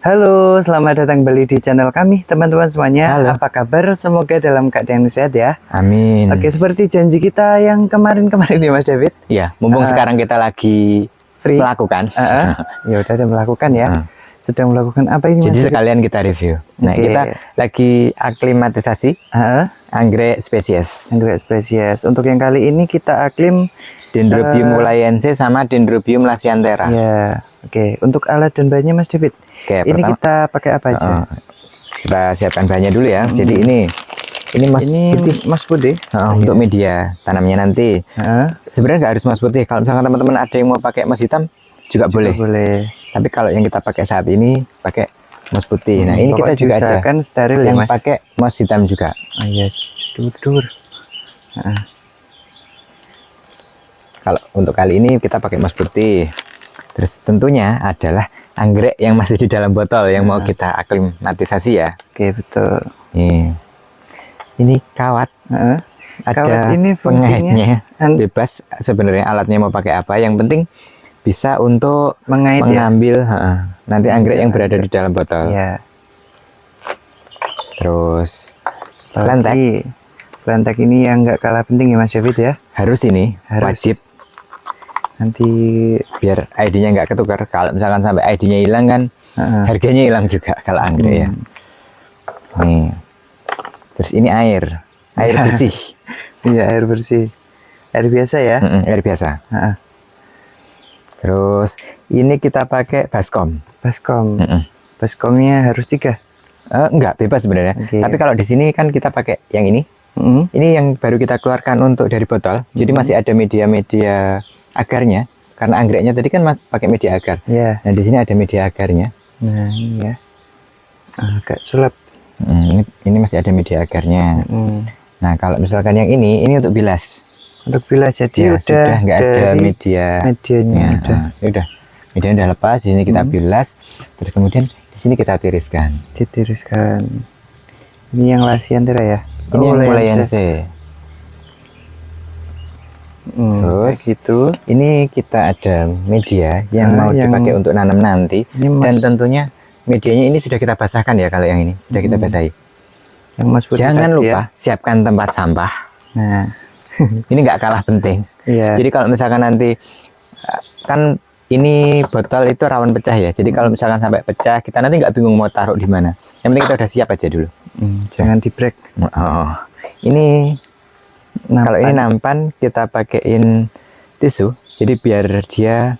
Halo, selamat datang kembali di channel kami, teman-teman semuanya. Halo. Apa kabar? Semoga dalam keadaan sehat ya. Amin. Oke, seperti janji kita yang kemarin-kemarin nih, Mas David. Ya, mumpung sekarang kita lagi Free. melakukan. Ya udah ada melakukan ya. Sedang melakukan apa ini, Mas Jadi David? sekalian kita review. Nah, Oke. kita lagi aklimatisasi anggrek spesies. Anggrek spesies. Untuk yang kali ini kita aklim Dendrobium mulaiense sama Dendrobium lasianthera. ya. Oke, untuk alat dan bahannya Mas David. Oke, Ini pertama, kita pakai apa aja? kita siapkan bahannya dulu ya. Jadi ini mas putih. Mas putih. Untuk media tanamnya nanti. Sebenarnya nggak harus mas putih. Kalau misalkan teman-teman ada yang mau pakai mas hitam juga boleh. Tapi kalau yang kita pakai saat ini pakai mas putih. Nah, ini kita juga ada steril yang ya, Mas. pakai mas hitam juga. Oh iya, dur. Kalau untuk kali ini kita pakai mas putih. Terus tentunya adalah anggrek yang masih di dalam botol yang mau kita aklimatisasi ya. Oke, betul. Ini kawat. Ada Kawat ini fungsinya pengaitnya bebas sebenarnya alatnya mau pakai apa. Yang penting bisa untuk mengambil nanti anggrek yang berada di dalam botol. Iya. Terus plantek ini yang nggak kalah penting ya Mas David ya. Harus wajib. Nanti biar ID-nya nggak ketukar. Kalau misalkan sampai ID-nya hilang kan harganya hilang juga kalau anggrek ya. Nih. Terus ini air bersih. Iya, air bersih. Air biasa ya? Air biasa. Terus ini kita pakai baskom. Baskomnya harus 3? Enggak, bebas sebenarnya. Tapi kalau di sini kan kita pakai yang ini. Ini yang baru kita keluarkan untuk dari botol. Jadi masih ada media-media agarnya. Karena anggreknya tadi kan pakai media agar. Nah, di sini ada media agarnya. Nah, ini ya. Agak sulap. Ini masih ada media agarnya. Nah, kalau misalkan yang ini untuk bilas. Untuk bilas, jadi ya, sudah nggak ada medianya. Udah, medianya udah lepas. Di sini kita bilas. Terus kemudian di sini kita tiriskan. Ini yang lasianthera ya? Ini yang mulaiense. Terus ini kita ada media yang mau dipakai untuk nanam nanti. Dan tentunya medianya ini sudah kita basahkan ya. Kalau yang ini sudah kita basahi. Jangan lupa siapkan tempat sampah. Nah, ini nggak kalah penting. Jadi kalau misalkan nanti kan ini botol itu rawan pecah ya. Jadi kalau misalkan sampai pecah, kita nanti nggak bingung mau taruh di mana. Yang penting kita udah siap aja dulu. Jangan di break. Ini kalau ini nampan kita pakaiin tisu. Jadi biar dia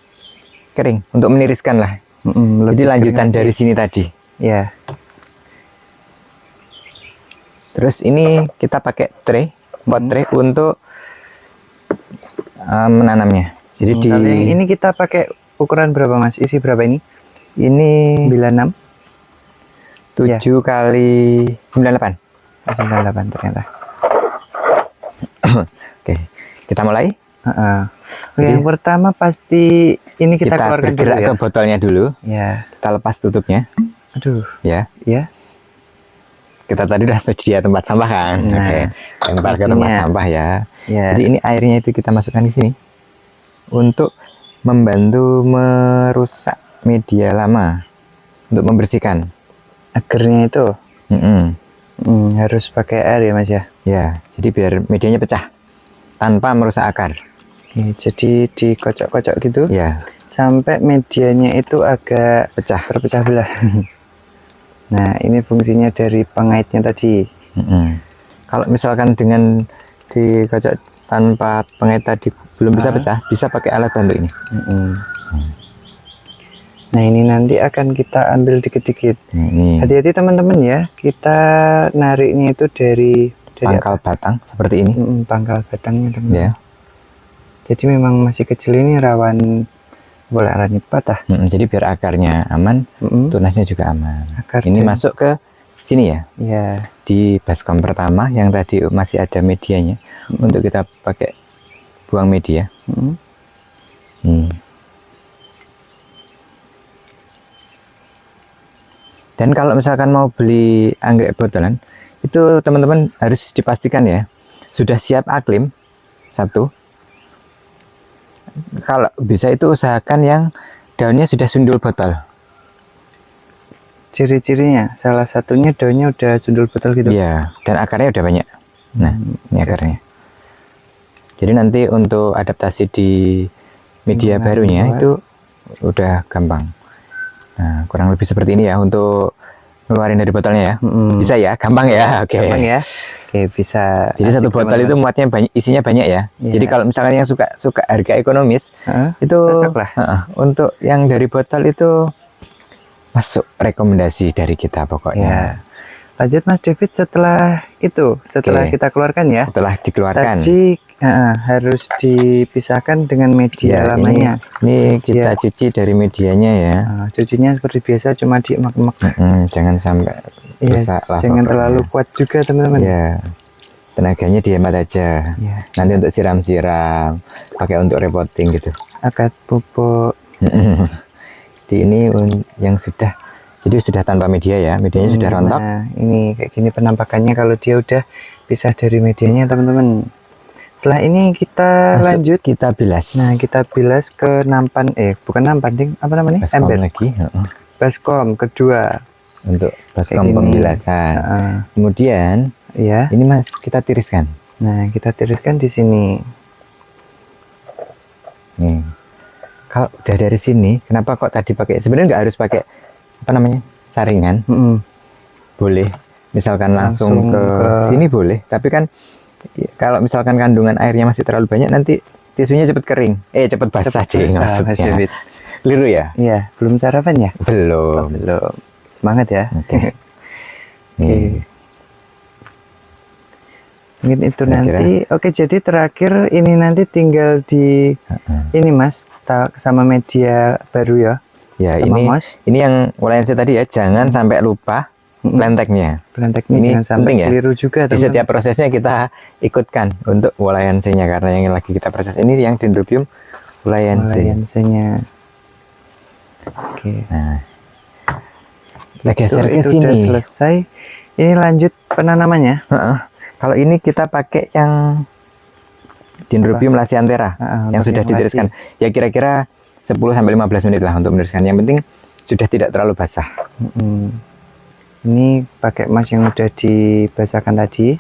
kering untuk meniriskan lah. Jadi lanjutan dari sini tadi. Ya. Terus ini kita pakai tray, pot tray untuk menanamnya. Jadi ini kita pakai ukuran berapa Mas? Isi berapa ini? Ini 96. 7 kali 98. 98 ternyata. Oke, kita mulai. Yang pertama pasti ini kita keluarkan dulu ya. Ke botolnya dulu. Ya. Kita lepas tutupnya. Aduh. Ya. Kita tadi udah sedia tempat sampah kan. Lempar ke tempat sampah ya. Jadi ini airnya itu kita masukkan ke sini untuk membantu merusak media lama, untuk membersihkan agarnya itu. Harus pakai air ya Mas ya. Ya, jadi biar medianya pecah tanpa merusak akar. Jadi dikocok-kocok gitu. Ya. Sampai medianya itu agak terpecah belah. Nah, ini fungsinya dari pengaitnya tadi. Kalau misalkan dengan dikocok tanpa pengait tadi belum bisa pecah, bisa pakai alat bantu ini. Nah, ini nanti akan kita ambil dikit-dikit. Hati-hati teman-teman ya, kita nariknya itu dari pangkal batang seperti ini. Pangkal batangnya teman-teman. Ya. Jadi memang masih kecil ini rawan patah. Jadi biar akarnya aman, tunasnya juga aman. Ini masuk ke sini ya. Di baskom pertama yang tadi masih ada medianya untuk kita pakai buang media. Dan kalau misalkan mau beli anggrek botolan, itu teman-teman harus dipastikan ya sudah siap aklim. Satu, kalau bisa itu usahakan yang daunnya sudah sundul botol. ciri-cirinya. Salah satunya daunnya udah sundul botol gitu. Iya, dan akarnya udah banyak. Nah, ini akarnya. Jadi nanti untuk adaptasi di media barunya itu udah gampang. Nah, kurang lebih seperti ini ya untuk ngeluarin dari botolnya ya. Bisa ya, gampang ya. Oke. Gampang ya. Oke, bisa. Jadi satu botol itu muatnya banyak, isinya banyak ya. Jadi kalau misalkan yang suka harga ekonomis, itu cocok lah. Untuk yang dari botol itu masuk rekomendasi dari kita pokoknya. Lanjut Mas David, setelah kita keluarkan ya. Setelah dikeluarkan. Tadi harus dipisahkan dengan media lamanya. Ini kita cuci dari medianya ya. Cucinya seperti biasa, cuma diemak-emak. Jangan sampai rusak lah. Jangan terlalu kuat juga teman-teman. Ya, tenaganya dihemat aja. Nanti untuk siram-siram, pakai untuk repotting gitu. Akad pupuk. Di ini yang jadi sudah tanpa media ya, medianya sudah rontok. Nah, ini kayak gini penampakannya kalau dia udah pisah dari medianya teman-teman. Setelah ini kita lanjut, kita bilas. Nah, kita bilas ke nampan, bukan nampan ding, apa namanya? Baskom ember lagi. Baskom kedua. Untuk baskom pembilasan. Kemudian, ini Mas kita tiriskan. Nah, kita tiriskan di sini. Nih. Kalau udah dari sini, kenapa kok tadi pakai? Sebenarnya nggak harus pakai apa namanya saringan. Boleh, misalkan langsung ke sini boleh. Tapi kan kalau misalkan kandungan airnya masih terlalu banyak, nanti tisunya cepet kering. Cepet basah deh maksudnya. Keliru ya? Iya, belum sarapan ya? Belum. Belum. Semangat ya. Mungkin itu nanti. Oke, jadi terakhir ini nanti tinggal di ini Mas, sama media baru ya. Ya, ini yang ulayan saya tadi ya, jangan sampai lupa plenteknya. Plenteknya ini jangan sampai ya. keliru juga. Di setiap prosesnya kita ikutkan untuk ulayansenya, karena yang lagi kita proses ini yang Dendrobium ulayansenya. Oke. Nah, kita geser ke sini. Sudah selesai. Ini lanjut penanamannya. Kalau ini kita pakai yang Dendrobium lasianthera yang sudah ditiriskan. Ya kira-kira 10-15 menit lah untuk meneruskan. Yang penting sudah tidak terlalu basah. Ini pakai emas yang udah dibasahkan tadi.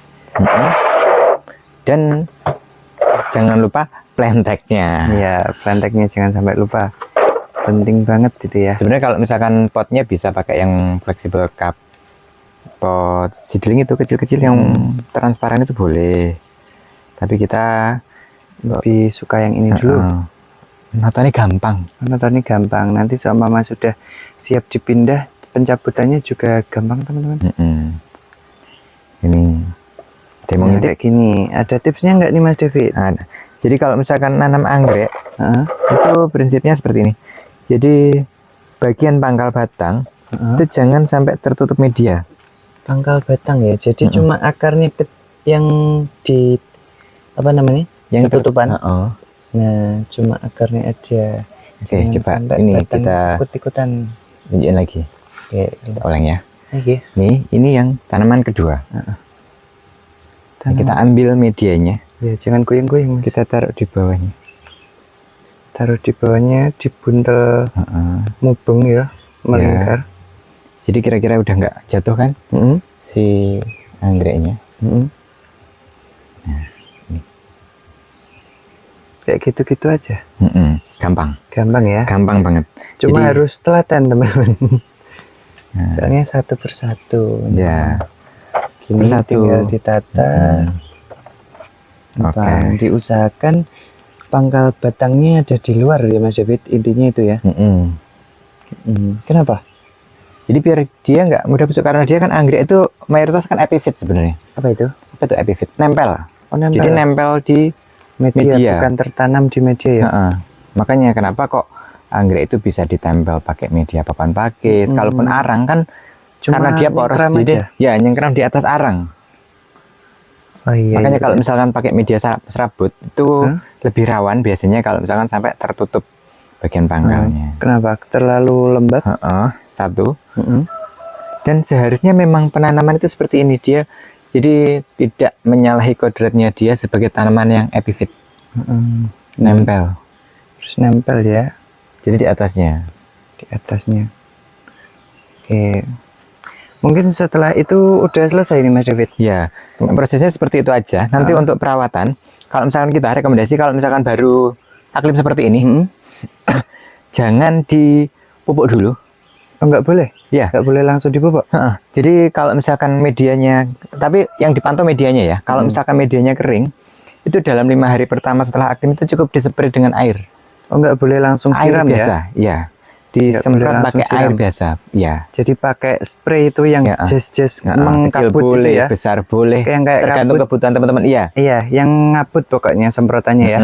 Dan jangan lupa plenteknya. Iya, plenteknya jangan sampai lupa. Penting banget itu ya. Sebenarnya kalau misalkan potnya bisa pakai yang fleksibel cup, pot seedling itu kecil-kecil yang transparan itu boleh. Tapi kita lebih suka yang ini dulu. Notonya gampang. Nanti seumpama sudah siap dipindah, pencabutannya juga gampang teman-teman. Ini demo kayak gini. Ada tipsnya nggak nih Mas David? Ada. Jadi kalau misalkan nanam anggrek, itu prinsipnya seperti ini. Jadi bagian pangkal batang itu jangan sampai tertutup media. Pangkal batang ya. Jadi cuma akarnya yang di apa namanya? Yang ketutupan. Nah, cuma akarnya aja. Oke, coba ini kita ikut-ikutan tunjukin lagi. Oke, kita ulang ya. Nih, ini yang tanaman kedua. Kita ambil medianya. Ya, jangan goyang-goyang. Kita taruh di bawahnya. Dibuntel mubeng ya, melingkar. Jadi kira-kira udah nggak jatuh kan? Si anggreknya. Nah, kayak gitu-gitu aja. Gampang ya, gampang banget. Cuma harus telaten teman-teman. Soalnya satu persatu ya, gini tinggal ditata. Diusahakan pangkal batangnya ada di luar ya Mas David, intinya itu ya. Kenapa? Jadi biar dia nggak mudah busuk, karena dia kan anggrek itu mayoritas kan epifit sebenarnya. Apa itu epifit? Nempel. Nempel. Jadi nempel di media, bukan tertanam di media ya. Makanya kenapa kok anggrek itu bisa ditempel pakai media papan pakis. Kalaupun arang kan cuma karena dia poros, jadi ya nyengkram di atas arang. Makanya kalau misalkan pakai media serabut itu lebih rawan biasanya kalau misalkan sampai tertutup bagian pangkalnya. Kenapa? Terlalu lembab? Satu. Dan seharusnya memang penanaman itu seperti ini, dia jadi tidak menyalahi kodratnya dia sebagai tanaman yang epifit. Nempel. Terus nempel ya. Jadi di atasnya. Oke. Mungkin setelah itu udah selesai nih Mas David. Ya, prosesnya seperti itu aja. Nanti untuk perawatan, kalau misalkan kita rekomendasi, kalau misalkan baru aklim seperti ini, jangan dipupuk dulu. Oh, nggak boleh? Ya. Nggak boleh langsung dipupuk? Jadi kalau misalkan medianya, tapi yang dipantau medianya ya, kalau misalkan medianya kering, itu dalam 5 hari pertama setelah aklim itu cukup dispray dengan air. Oh, nggak boleh langsung siram biasa, ya? Disemprot pakai air biasa, ya. Jadi pakai spray itu yang jas-jas kecil boleh, ya? Besar boleh, yang kayak tergantung kabut. kebutuhan teman-teman. Iya. Iya, yang ngabut pokoknya semprotannya ya.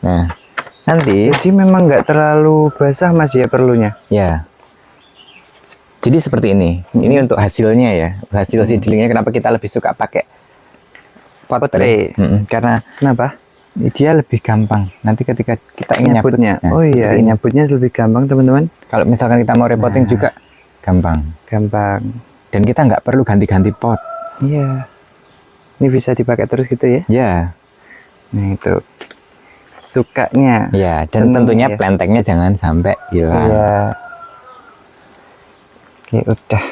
Nah, nanti. Jadi memang nggak terlalu basah Mas ya perlunya. Ya. Jadi seperti ini. Ini untuk hasilnya ya, hasil seedlingnya. Kenapa kita lebih suka pakai pot tray? Karena kenapa? Dia lebih gampang nanti ketika kita ingin nyabutnya. Oh iya, nyabutnya lebih gampang teman-teman. Kalau misalkan kita mau repotting juga gampang. Dan kita nggak perlu ganti-ganti pot. Iya. Ini bisa dipakai terus gitu ya? Iya. Nah itu sukanya. Iya. Dan tentunya plantengnya jangan sampai hilang. Iya. Oke udah.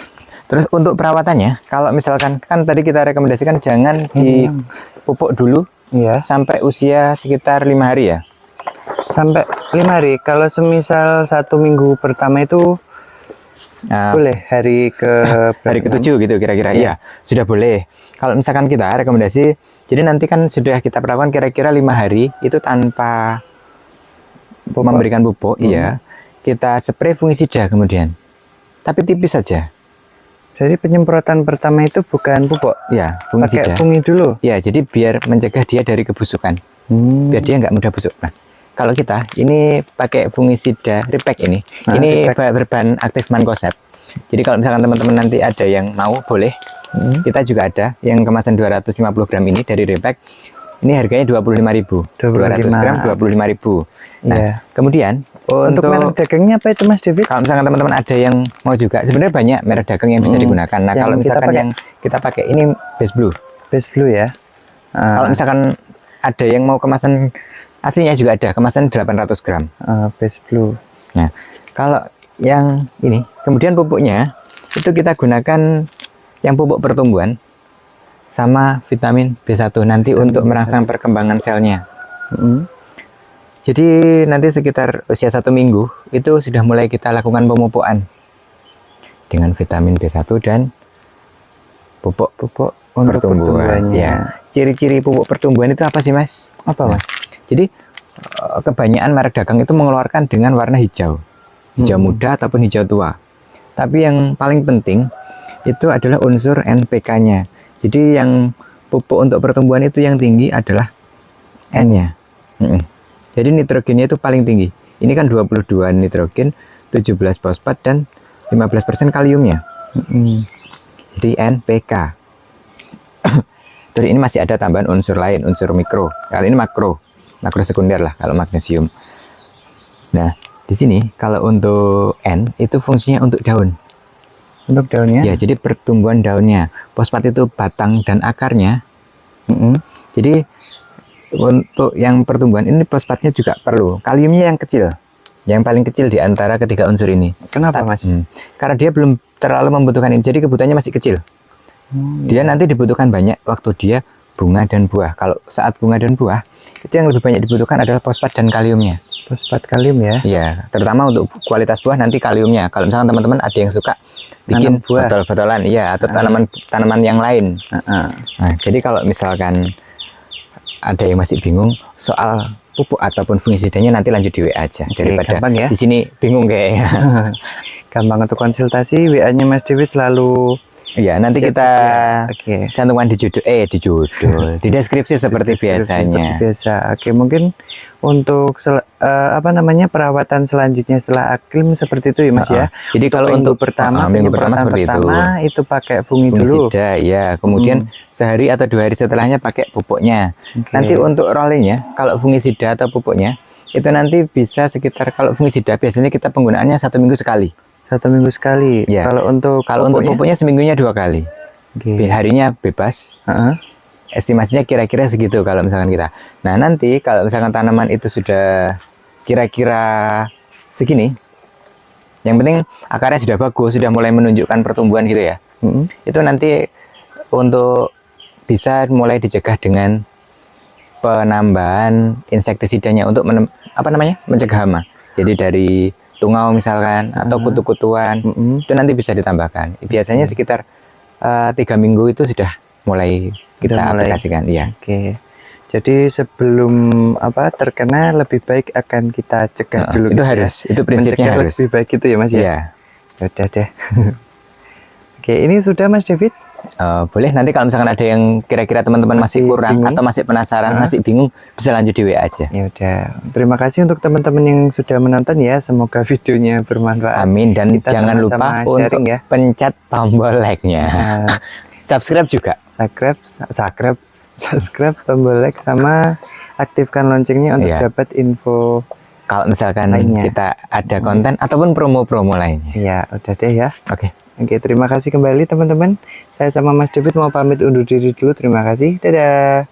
Terus untuk perawatannya, kalau misalkan kan tadi kita rekomendasikan jangan dipupuk dulu. Iya. Sampai usia sekitar 5 hari ya. Sampai 5 hari. Kalau semisal 1 minggu pertama itu boleh hari ke-7 gitu kira-kira. Iya, sudah boleh. Kalau misalkan kita rekomendasi, jadi nanti kan sudah kita perlakukan kira-kira 5 hari itu tanpa memberikan pupuk, iya. Kita spray fungisida kemudian. Tapi tipis saja. Jadi penyemprotan pertama itu bukan pupuk? Ya, fungisida. Pakai fungi dulu? Ya, jadi biar mencegah dia dari kebusukan. Biar dia nggak mudah busuk. Nah, kalau kita ini pakai fungisida Repack ini. Ini berbahan aktif mancozeb. Jadi kalau misalkan teman-teman nanti ada yang mau, boleh. Kita juga ada yang kemasan 250 gram ini dari Repack. Ini harganya 25.000. 200 gram 25.000. Nah, kemudian untuk merek dagangnya apa itu Mas David? Kalau misalkan teman-teman ada yang mau juga, sebenarnya banyak merek dagang yang bisa digunakan. Nah, kalau misalkan yang kita pakai ini Best Blue. Best Blue ya. Kalau misalkan ada yang mau kemasan aslinya juga ada, kemasan 800 gram. Best Blue. Nah, kalau yang ini, kemudian pupuknya itu kita gunakan yang pupuk pertumbuhan sama vitamin B1 nanti untuk merangsang perkembangan selnya. Jadi nanti sekitar usia 1 minggu itu sudah mulai kita lakukan pemupukan dengan vitamin B1 dan pupuk pertumbuhan. Ya. Ciri-ciri pupuk pertumbuhan itu apa sih Mas? Apa Mas? Jadi kebanyakan merek dagang itu mengeluarkan dengan warna hijau muda ataupun hijau tua. Tapi yang paling penting itu adalah unsur NPK-nya. Jadi yang pupuk untuk pertumbuhan itu yang tinggi adalah N-nya. Jadi nitrogennya itu paling tinggi. Ini kan 22 nitrogen, 17 fosfat dan 15% kaliumnya. Jadi NPK. Terus ini masih ada tambahan unsur lain, unsur mikro. Kali ini makro sekunder lah kalau magnesium. Nah, di sini kalau untuk N itu fungsinya untuk daun. Untuk daunnya? Ya, jadi pertumbuhan daunnya. Fosfat itu batang dan akarnya. Jadi untuk yang pertumbuhan ini fosfatnya juga perlu. Kaliumnya yang kecil, yang paling kecil di antara ketiga unsur ini. Kenapa Mas? Karena dia belum terlalu membutuhkan ini, jadi kebutuhannya masih kecil. Dia nanti dibutuhkan banyak waktu dia bunga dan buah. Kalau saat bunga dan buah, itu yang lebih banyak dibutuhkan adalah fosfat dan kaliumnya. Fosfat kalium ya? Iya, terutama untuk kualitas buah nanti kaliumnya. Kalau misalkan teman-teman ada yang suka bikin botol-botolan, iya, atau tanaman yang lain. Nah, jadi kalau misalkan ada yang masih bingung soal pupuk ataupun fungisidanya, nanti lanjut di WA aja. Daripada ya? Di sini bingung kayaknya. Gampang untuk konsultasi, WA-nya Mas David selalu. Iya, nanti kita cantumkan di deskripsi seperti biasanya. Oke, mungkin untuk perawatan selanjutnya setelah aklim seperti itu ya Mas ya. Jadi kalau untuk minggu pertama seperti itu pakai fungisida ya, kemudian sehari atau 2 hari setelahnya pakai pupuknya. Nanti untuk rollingnya, kalau fungisida atau pupuknya itu nanti bisa sekitar, kalau fungisida biasanya kita penggunaannya 1 minggu sekali. 1 minggu sekali. Ya. Kalau untuk pupuknya seminggunya 2 kali. Harinya bebas. Estimasinya kira-kira segitu kalau misalkan kita. Nah, nanti kalau misalkan tanaman itu sudah kira-kira segini, Yang penting akarnya sudah bagus, sudah mulai menunjukkan pertumbuhan gitu ya. Itu nanti untuk bisa mulai dicegah dengan penambahan insektisidanya untuk mencegah hama. Jadi dari tungau misalkan atau kutu-kutuan itu nanti bisa ditambahkan. Biasanya sekitar 3 minggu itu sudah mulai kita aplikasikan. Iya. Oke. Jadi sebelum terkena lebih baik akan kita cegah dulu. Itu harus. Itu prinsipnya harus. Lebih baik itu ya Mas ya. Iya. Udah deh. Oke, ini sudah Mas David. Boleh nanti kalau misalkan ada yang kira-kira teman-teman masih kurang bingung, atau masih penasaran, masih bingung, bisa lanjut di WA aja. Ya udah. Terima kasih untuk teman-teman yang sudah menonton ya. Semoga videonya bermanfaat. Amin, dan kita jangan lupa untuk pencet tombol like-nya. Subscribe juga. Subscribe, tombol like sama aktifkan loncengnya untuk dapat info kalau misalkan kita ada konten ataupun promo-promo lainnya. Ya, udah deh ya. Oke, terima kasih kembali teman-teman. Saya sama Mas David mau pamit undur diri dulu. Terima kasih. Dadah.